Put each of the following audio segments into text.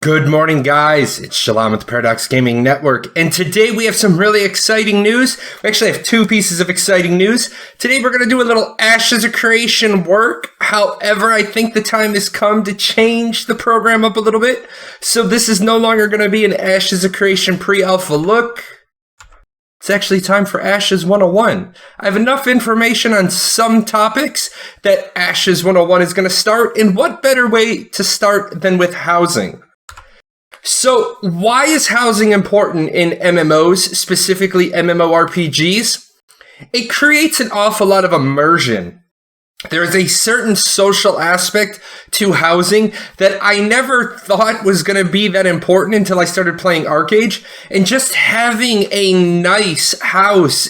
Good morning, guys. It's Jahlon with the Paradox Gaming Network, and today we have some really exciting news. We actually have two pieces of exciting news. Today we're going to do a little Ashes of Creation work. However, I think the time has come to change the program up a little bit. So this is no longer going to be an Ashes of Creation pre-alpha look. It's actually time for Ashes 101. I have enough information on some topics that Ashes 101 is going to start, and what better way to start than with housing? So why is housing important in MMOs, specifically MMORPGs? It creates an awful lot of immersion. There is a certain social aspect to housing that I never thought was going to be that important until I started playing Arcade. And just having a nice house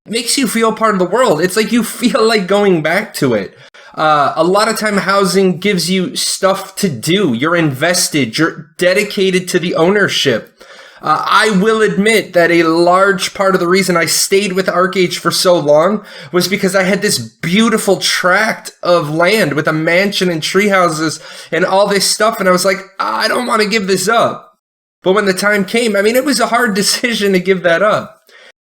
makes you feel part of the world. It's like you feel like going back to it. A lot of time housing gives you stuff to do. You're invested. You're dedicated to the ownership. I will admit that a large part of the reason I stayed with Arcade for so long was because I had this beautiful tract of land with a mansion and tree houses and all this stuff. And I was like, I don't want to give this up. But when the time came, it was a hard decision to give that up.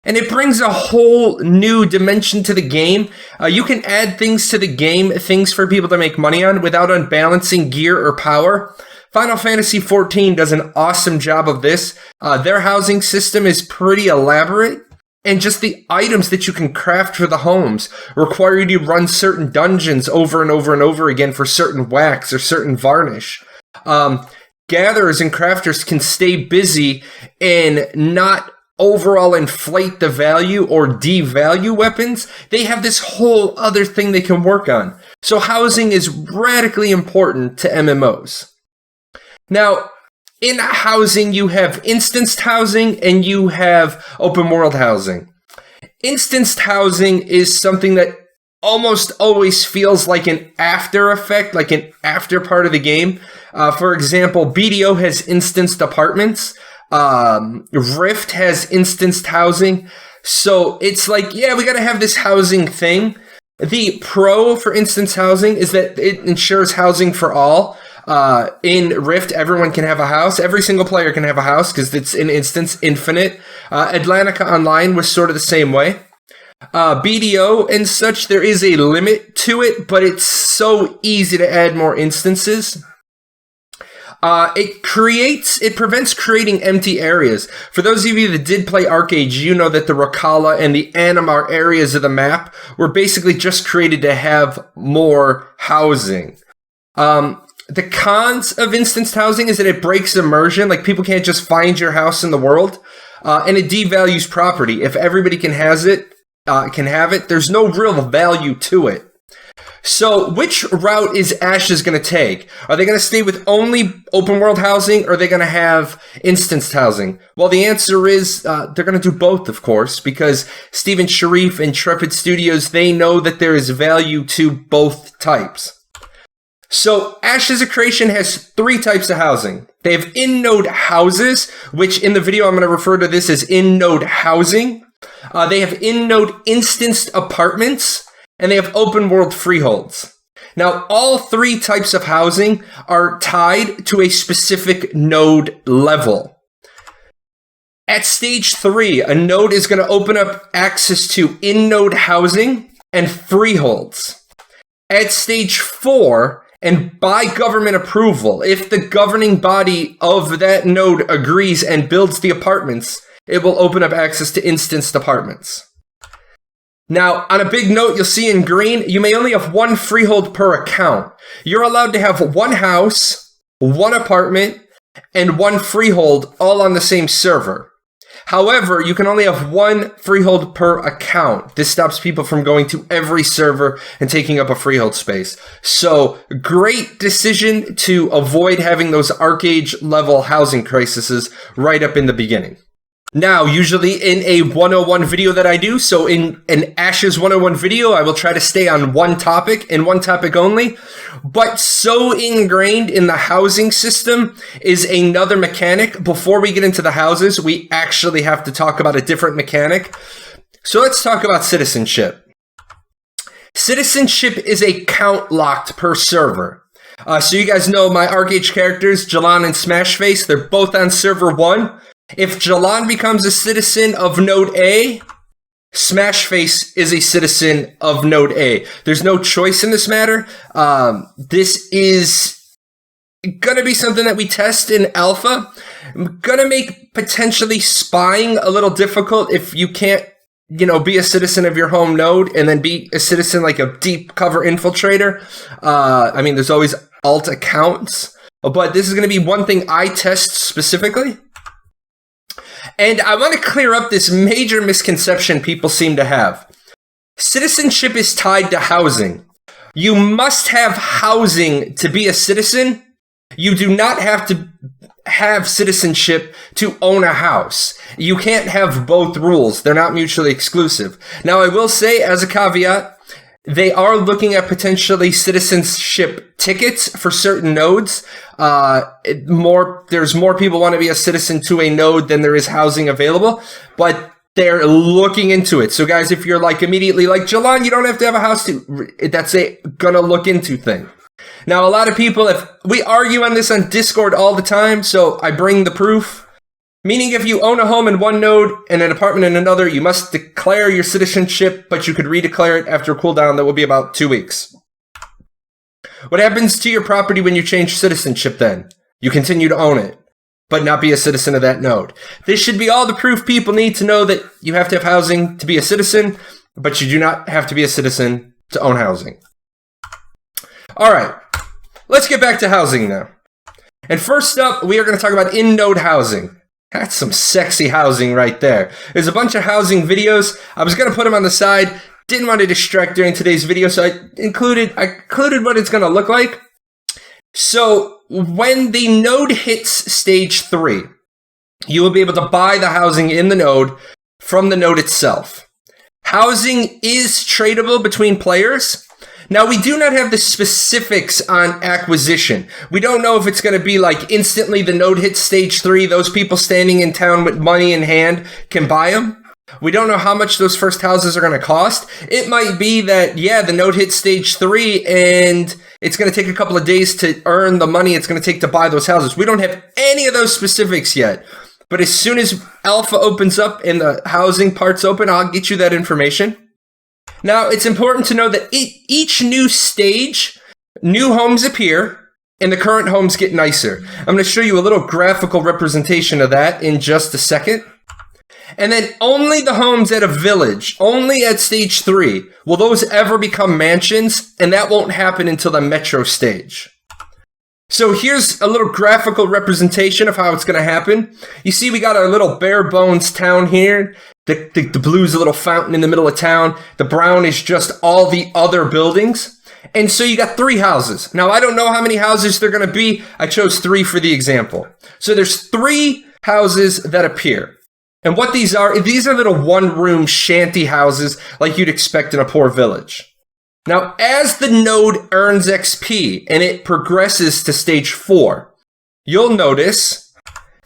And it brings a whole new dimension to the game. You can add things to the game, things for people to make money on without unbalancing gear or power. Final Fantasy XIV does an awesome job of this. Their housing system is pretty elaborate. And just the items that you can craft for the homes require you to run certain dungeons over and over and over again for certain wax or certain varnish. Gatherers and crafters can stay busy and not overall inflate the value or devalue weapons. They have this whole other thing they can work on. So housing is radically important to MMOs. Now, in housing, you have instanced housing and you have open world housing. Instanced housing is something that almost always feels like an after effect, like an after part of the game. For example, BDO has instanced apartments. Rift has instanced housing. So it's like, yeah, we got to have this housing thing. The pro for instance housing is that it ensures housing for all. In Rift, everyone can have a house. Every single player can have a house because it's an instance infinite. Atlantica Online was sort of the same way. BDO and such, there is a limit to it, but it's so easy to add more instances. It prevents creating empty areas. For those of you that did play Arcade, you know that the Rakala and the Animar areas of the map were basically just created to have more housing. The cons of instanced housing is that it breaks immersion. Like, people can't just find your house in the world. And it devalues property. If everybody can have it, there's no real value to it. So which route is Ashes going to take? Are they going to stay with only open world housing, or are they going to have instanced housing? Well, the answer is they're going to do both, of course, because Steven Sharif and Intrepid Studios, they know that there is value to both types. So Ashes of Creation has three types of housing. They have in-node houses, which in the video I'm going to refer to this as in-node housing. They have in-node instanced apartments. And they have open world freeholds. Now, all three types of housing are tied to a specific node level. At stage 3, a node is going to open up access to in-node housing and freeholds. At stage 4, and by government approval, if the governing body of that node agrees and builds the apartments, it will open up access to instanced apartments. Now, on a big note, you'll see in green, you may only have one freehold per account. You're allowed to have one house, one apartment, and one freehold all on the same server. However, you can only have one freehold per account. This stops people from going to every server and taking up a freehold space. So, great decision to avoid having those Arcade level housing crises right up in the beginning. Now, usually in a 101 video that I do, so in an Ashes 101 video, I will try to stay on one topic and one topic only. But so ingrained in the housing system is another mechanic. Before we get into the houses, we actually have to talk about a different mechanic. So let's talk about citizenship. Citizenship is a count locked per server. So you guys know my Archage characters, Jahlon and Smashface. They're both on server 1. If Jahlon becomes a citizen of Node A, Smashface is a citizen of Node A. There's no choice in this matter. This is gonna be something that we test in alpha. I'm gonna make potentially spying a little difficult if you can't, be a citizen of your home node and then be a citizen like a deep cover infiltrator. There's always alt accounts, but this is gonna be one thing I test specifically. And I want to clear up this major misconception people seem to have. Citizenship is tied to housing. You must have housing to be a citizen. You do not have to have citizenship to own a house. You can't have both rules. They're not mutually exclusive. Now, I will say, as a caveat, they are looking at potentially citizenship tickets for certain nodes. There's more people want to be a citizen to a node than there is housing available, but they're looking into it. So guys, if you're immediately like, Jahlon, you don't have to have a house that's a gonna look into thing. Now, a lot of people, if we argue on this on Discord all the time, so I bring the proof. Meaning if you own a home in one node and an apartment in another, you must declare your citizenship, but you could redeclare it after a cooldown that will be about 2 weeks. What happens to your property when you change citizenship then? You continue to own it, but not be a citizen of that node. This should be all the proof people need to know that you have to have housing to be a citizen, but you do not have to be a citizen to own housing. All right, let's get back to housing now. And first up, we are going to talk about in-node housing. That's some sexy housing right there. There's a bunch of housing videos. I was going to put them on the side. Didn't want to distract during today's video, so I included what it's going to look like. So when the node hits stage 3, you will be able to buy the housing in the node from the node itself. Housing is tradable between players. Now, we do not have the specifics on acquisition. We don't know if it's going to be instantly the node hits stage 3, those people standing in town with money in hand can buy them. We don't know how much those first houses are going to cost. It might be that, the node hits stage 3 and it's going to take a couple of days to earn the money it's going to take to buy those houses. We don't have any of those specifics yet. But as soon as alpha opens up and the housing parts open, I'll get you that information. Now, it's important to know that each new stage, new homes appear, and the current homes get nicer. I'm going to show you a little graphical representation of that in just a second. And then only the homes at a village, only at stage 3, will those ever become mansions, and that won't happen until the metro stage. So here's a little graphical representation of how it's going to happen. You see we got our little bare bones town here. The blue's a little fountain in the middle of town. The brown is just all the other buildings. And so you got 3 houses. Now, I don't know how many houses they're going to be. I chose 3 for the example. So there's 3 houses that appear. And what these are little one-room shanty houses like you'd expect in a poor village. Now, as the node earns XP and it progresses to stage 4, you'll notice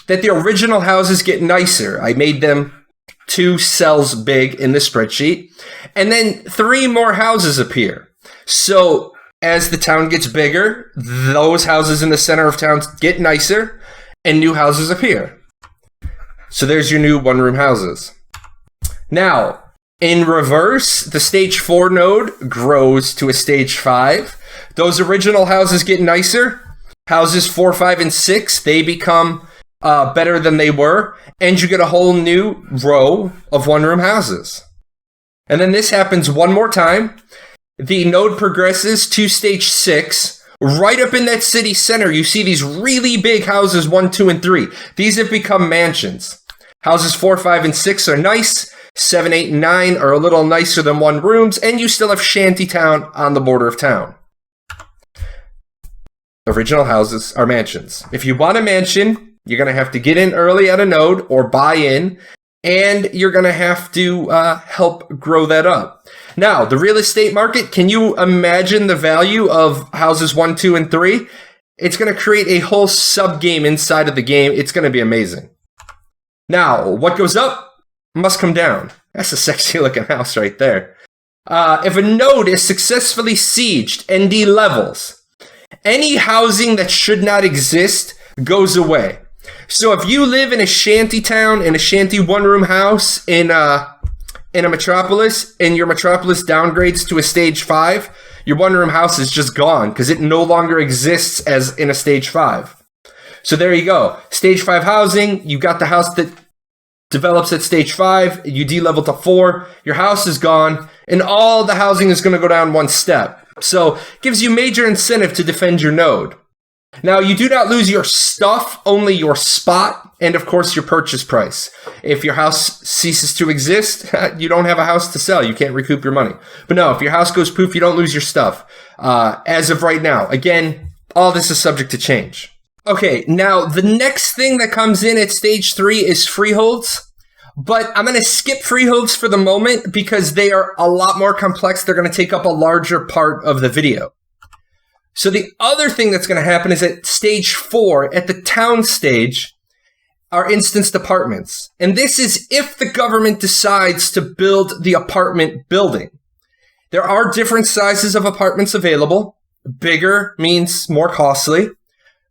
that the original houses get nicer. I made them 2 cells big in the spreadsheet. And then 3 more houses appear. So as the town gets bigger, those houses in the center of town get nicer and new houses appear. So there's your new one-room houses. Now, in reverse, the stage 4 node grows to a stage 5. Those original houses get nicer. Houses 4, 5, and 6, they become better than they were. And you get a whole new row of one-room houses. And then this happens one more time. The node progresses to stage 6. Right up in that city center, you see these really big houses, 1, 2, and 3. These have become mansions. Houses 4, 5, and 6 are nice. 7, 8, and 9 are a little nicer than one rooms, and you still have shantytown on the border of town. Original houses are mansions. If you want a mansion, you're going to have to get in early at a node or buy in, and you're going to have to help grow that up. Now, the real estate market, can you imagine the value of houses 1, 2, and 3? It's going to create a whole sub-game inside of the game. It's going to be amazing. Now, what goes up must come down. That's a sexy looking house right there. If a node is successfully sieged and delevels, Any housing that should not exist goes away. So if you live in a shanty town, in a shanty one-room house in a metropolis, and your metropolis downgrades to a stage 5, your one-room house is just gone because it no longer exists as in a stage 5. So there you go. Stage 5 housing, you got the house that develops at stage 5, you de-level to 4, your house is gone, and all the housing is going to go down one step. So it gives you major incentive to defend your node. Now, you do not lose your stuff, only your spot, and of course your purchase price. If your house ceases to exist, you don't have a house to sell. You can't recoup your money. But no, if your house goes poof, you don't lose your stuff. As of right now. Again, all this is subject to change. Okay, now the next thing that comes in at stage 3 is freeholds. But I'm going to skip freeholds for the moment because they are a lot more complex. They're going to take up a larger part of the video. So the other thing that's going to happen is at stage 4, at the town stage, are instanced apartments. And this is if the government decides to build the apartment building. There are different sizes of apartments available. Bigger means more costly.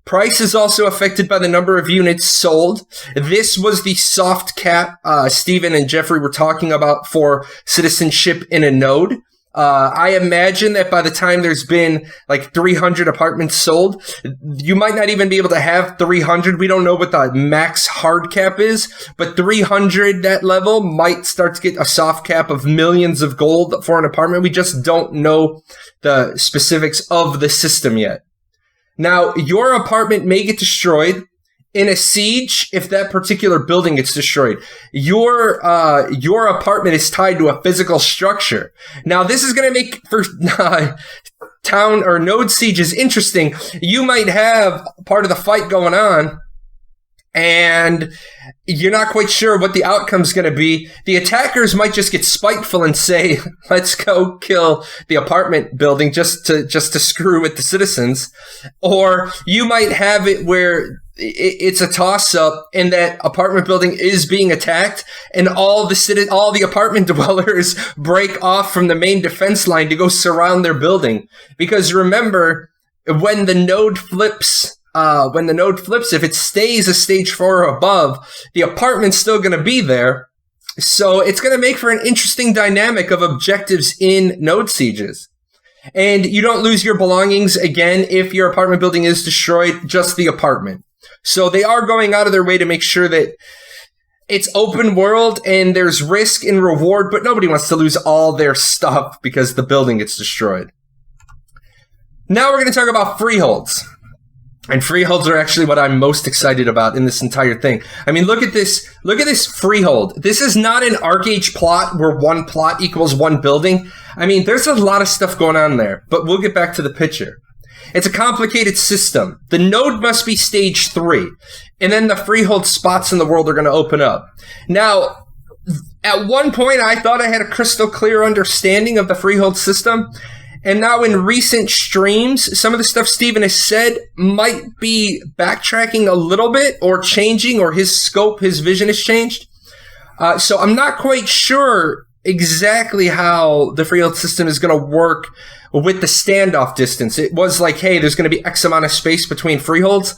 Price is also affected by the number of units sold. This was the soft cap Stephen and Jeffrey were talking about for citizenship in a node. I imagine that by the time there's been like 300 apartments sold, you might not even be able to have 300. We don't know what the max hard cap is, but 300, that level, might start to get a soft cap of millions of gold for an apartment. We just don't know the specifics of the system yet. Now, your apartment may get destroyed in a siege if that particular building gets destroyed. Your apartment is tied to a physical structure. Now, this is going to make for town or node sieges interesting. You might have part of the fight going on, and you're not quite sure what the outcome's going to be. The attackers might just get spiteful and say, let's go kill the apartment building just to screw with the citizens. Or you might have it where it's a toss-up and that apartment building is being attacked and all the apartment dwellers break off from the main defense line to go surround their building. Because remember, when the node flips, if it stays a stage 4 or above, the apartment's still going to be there. So it's going to make for an interesting dynamic of objectives in node sieges. And you don't lose your belongings again if your apartment building is destroyed, just the apartment. So they are going out of their way to make sure that it's open world and there's risk and reward, but nobody wants to lose all their stuff because the building gets destroyed. Now we're going to talk about freeholds. And freeholds are actually what I'm most excited about in this entire thing. I mean, look at this. Look at this freehold. This is not an ArcH plot where one plot equals one building. I mean, there's a lot of stuff going on there, but we'll get back to the picture. It's a complicated system. The node must be stage 3, and then the freehold spots in the world are going to open up. Now, at one point, I thought I had a crystal clear understanding of the freehold system. And now in recent streams, some of the stuff Stephen has said might be backtracking a little bit or changing, or his scope, his vision has changed. So I'm not quite sure exactly how the freehold system is going to work with the standoff distance. It was like, hey, there's going to be X amount of space between freeholds.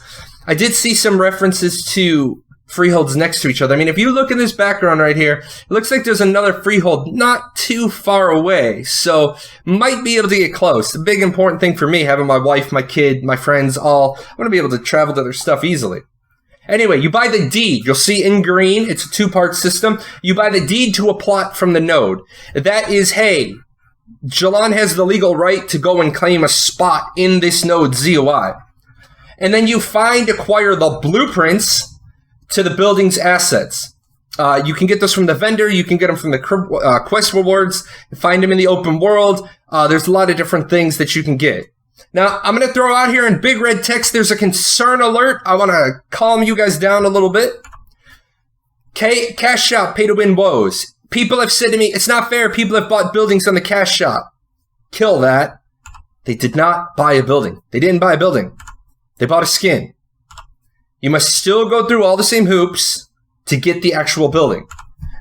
I did see some references to freeholds next to each other. I mean, if you look in this background right here, it looks like there's another freehold not too far away. So might be able to get close. The big important thing for me, having my wife, my kid, my friends, all, I want to be able to travel to their stuff easily. Anyway, you buy the deed. You'll see in green, it's a 2-part system. You buy the deed to a plot from the node. That is, hey, Jahlon has the legal right to go and claim a spot in this node's ZOI. And then you acquire the blueprints to the building's assets. You can get those from the vendor. You can get them from the quest rewards. Find them in the open world. There's a lot of different things that you can get. Now, I'm going to throw out here in big red text, there's a concern alert. I want to calm you guys down a little bit. Okay, cash shop, pay to win woes. People have said to me, it's not fair. People have bought buildings on the cash shop. Kill that. They did not buy a building. They didn't buy a building. They bought a skin. You must still go through all the same hoops to get the actual building.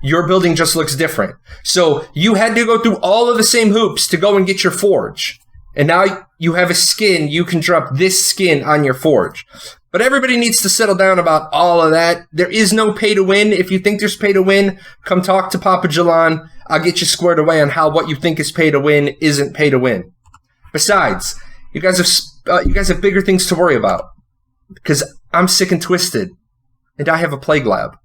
Your building just looks different. So you had to go through all of the same hoops to go and get your forge. And now you have a skin, you can drop this skin on your forge. But everybody needs to settle down about all of that. There is no pay to win. If you think there's pay to win, come talk to Papa Jahlon. I'll get you squared away on how what you think is pay to win isn't pay to win. Besides, you guys have bigger things to worry about, because I'm sick and twisted, and I have a plague lab.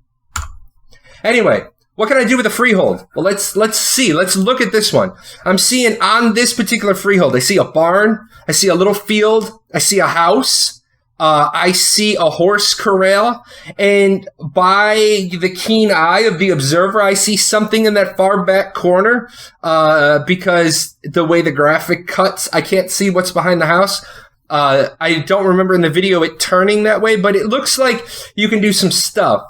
Anyway, what can I do with a freehold? Well, let's see. Let's look at this one. I'm seeing on this particular freehold, I see a barn, I see a little field, I see a house. I see a horse corral, and by the keen eye of the observer, I see something in that far back corner, because the way the graphic cuts, I can't see what's behind the house. I don't remember in the video it turning that way, but it looks like you can do some stuff.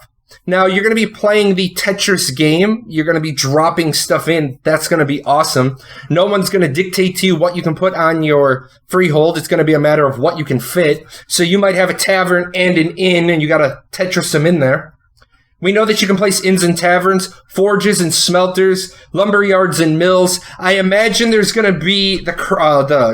Now, you're going to be playing the Tetris game. You're going to be dropping stuff in. That's going to be awesome. No one's going to dictate to you what you can put on your freehold. It's going to be a matter of what you can fit. So you might have a tavern and an inn, and you got to Tetris them in there. We know that you can place inns and taverns, forges and smelters, lumber yards and mills. I imagine there's going to be the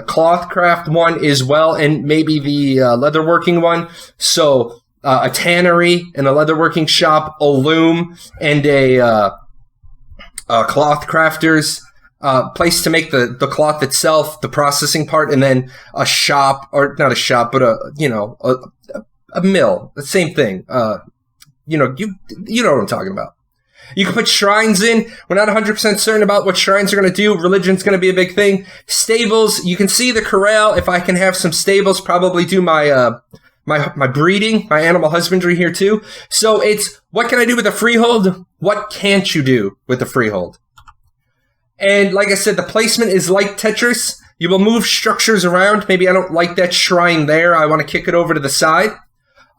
cloth craft one as well, and maybe the leatherworking one. So a tannery and a leatherworking shop, a loom, and a cloth crafter's place to make the cloth itself, the processing part, and then a shop, or not a shop, but a mill. The same thing. You know what I'm talking about. You can put shrines in. We're not 100% certain about what shrines are going to do. Religion's going to be a big thing. Stables. You can see the corral. If I can have some stables, probably do my breeding, my animal husbandry here too. So it's, what can I do with a freehold? What can't you do with a freehold? And like I said, the placement is like Tetris. You will move structures around. Maybe I don't like that shrine there. I want to kick it over to the side.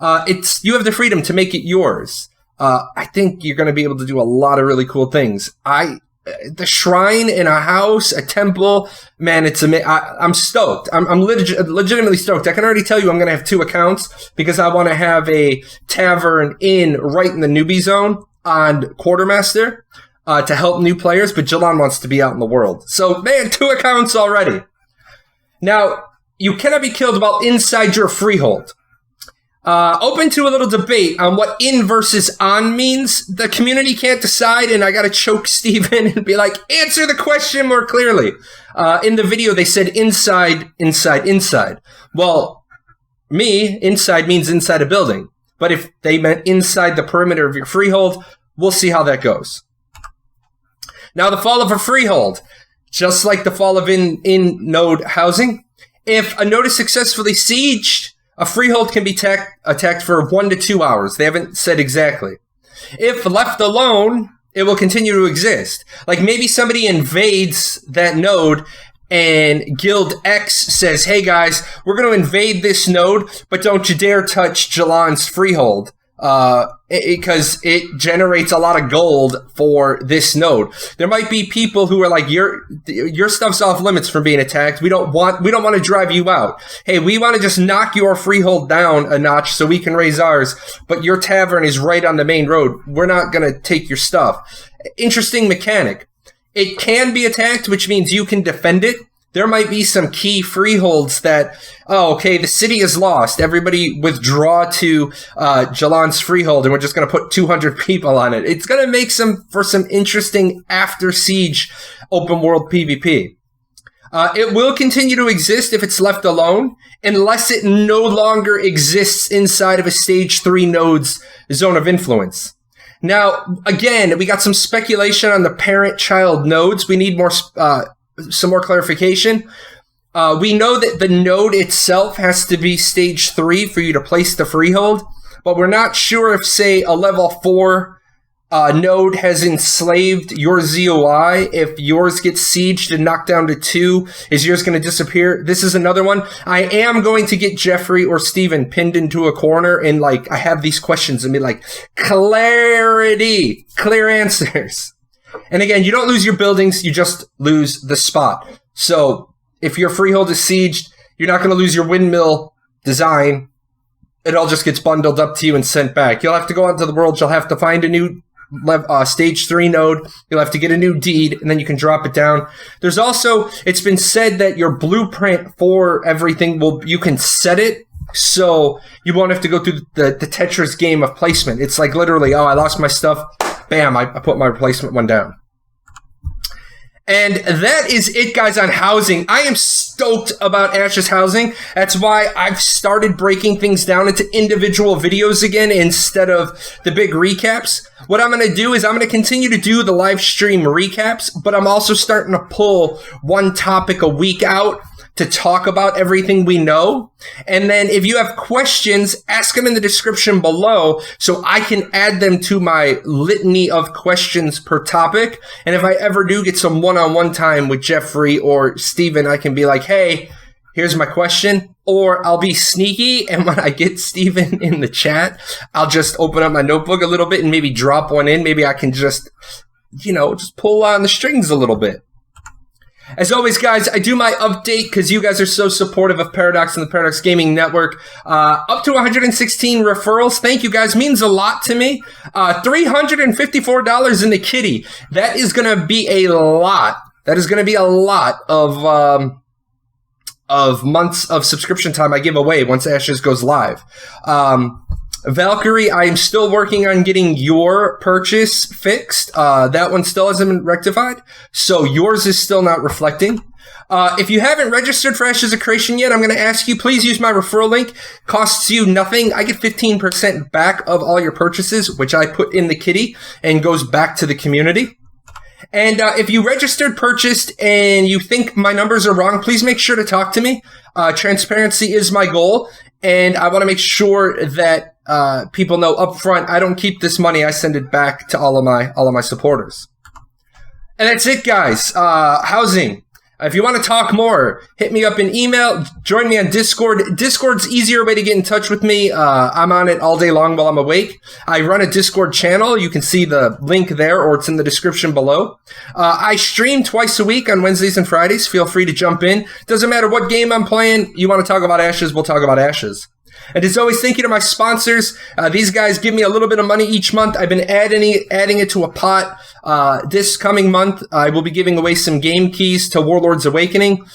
You have the freedom to make it yours. I think you're going to be able to do a lot of really cool things. The shrine in a house, a temple, man, I'm stoked. I'm legitimately stoked. I can already tell you I'm going to have 2 accounts, because I want to have a tavern inn right in the newbie zone on Quartermaster to help new players, but Jahlon wants to be out in the world. So, man, 2 accounts already. Now, you cannot be killed while inside your freehold. Open to a little debate on what in versus on means. The community can't decide, and I gotta choke Steven and be like, answer the question more clearly. In the video, they said inside, inside, inside. Well, inside means inside a building. But if they meant inside the perimeter of your freehold, we'll see how that goes. Now, the fall of a freehold. Just like the fall of in-node housing, if a node is successfully sieged, a freehold can be attacked for 1 to 2 hours. They haven't said exactly. If left alone, it will continue to exist. Like, maybe somebody invades that node and Guild X says, hey guys, we're going to invade this node, but don't you dare touch Jahlon's freehold. Because it generates a lot of gold for this node. There might be people who are like, your stuff's off limits from being attacked. We don't want to drive you out. Hey, we want to just knock your freehold down a notch so we can raise ours, but your tavern is right on the main road. We're not going to take your stuff. Interesting mechanic. It can be attacked, which means you can defend it. There might be some key freeholds that, the city is lost. Everybody withdraw to Jahlon's freehold, and we're just going to put 200 people on it. It's going to make for some interesting after-siege open-world PvP. It will continue to exist if it's left alone, unless it no longer exists inside of a Stage 3 node's zone of influence. Now, again, we got some speculation on the parent-child nodes. We need some more clarification. We know that the node itself has to be Stage 3 for you to place the freehold, but we're not sure if, say, a level 4 node has enslaved your ZOI. If yours gets sieged and knocked down to 2, is yours going to disappear? This is another one. I am going to get Jeffrey or Steven pinned into a corner and, I have these questions and be like, clarity, clear answers. And again, you don't lose your buildings, you just lose the spot. So if your freehold is sieged, you're not going to lose your windmill design. It all just gets bundled up to you and sent back. You'll have to go out into the world, you'll have to find a new stage 3 node. You'll have to get a new deed, and then you can drop it down. There's also, it's been said that your blueprint for everything you can set it so you won't have to go through the Tetris game of placement. It's like literally, oh, I lost my stuff. Bam, I put my replacement one down. And that is it, guys, on housing. I am stoked about Ash's housing. That's why I've started breaking things down into individual videos again instead of the big recaps. What I'm going to do is I'm going to continue to do the live stream recaps, but I'm also starting to pull one topic a week out to talk about everything we know. And then if you have questions, ask them in the description below so I can add them to my litany of questions per topic. And if I ever do get some one-on-one time with Jeffrey or Steven, I can be like, hey, here's my question. Or I'll be sneaky, and when I get Steven in the chat, I'll just open up my notebook a little bit and maybe drop one in. Maybe I can just pull on the strings a little bit. As always, guys, I do my update because you guys are so supportive of Paradox and the Paradox Gaming Network. Up to 116 referrals. Thank you, guys. Means a lot to me. $354 in the kitty. That is going to be a lot. That is going to be a lot of months of subscription time I give away once Ashes goes live. Valkyrie, I am still working on getting your purchase fixed. That one still hasn't been rectified, so yours is still not reflecting. If you haven't registered for Ashes of Creation yet, I'm going to ask you, please use my referral link. Costs you nothing. I get 15% back of all your purchases, which I put in the kitty and goes back to the community. And if you registered, purchased, and you think my numbers are wrong, please make sure to talk to me. Transparency is my goal, and I want to make sure that people know up front I don't keep this money. I send it back to all of my supporters. And that's it, guys. Housing. If you want to talk more, hit me up in email. Join me on Discord. Discord's easier way to get in touch with me. I'm on it all day long while I'm awake. I run a Discord channel. You can see the link there, or it's in the description below. I stream twice a week on Wednesdays and Fridays. Feel free to jump in. Doesn't matter what game I'm playing. You want to talk about Ashes, we'll talk about Ashes. And as always, thank you to my sponsors. These guys give me a little bit of money each month. I've been adding it to a pot. This coming month, I will be giving away some game keys to Warlords Awakening.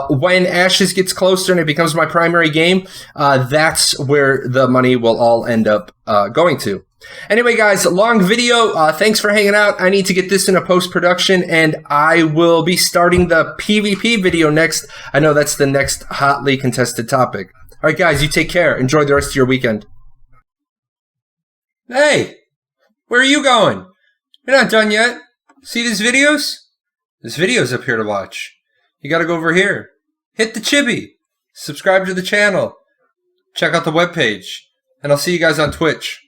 When Ashes gets closer and it becomes my primary game, that's where the money will all end up going to. Anyway, guys, long video. Thanks for hanging out. I need to get this in a post-production, and I will be starting the PvP video next. I know that's the next hotly contested topic. All right, guys, you take care. Enjoy the rest of your weekend. Hey, where are you going? You're not done yet. See these videos? This video's up here to watch. You got to go over here. Hit the chibi. Subscribe to the channel. Check out the webpage. And I'll see you guys on Twitch.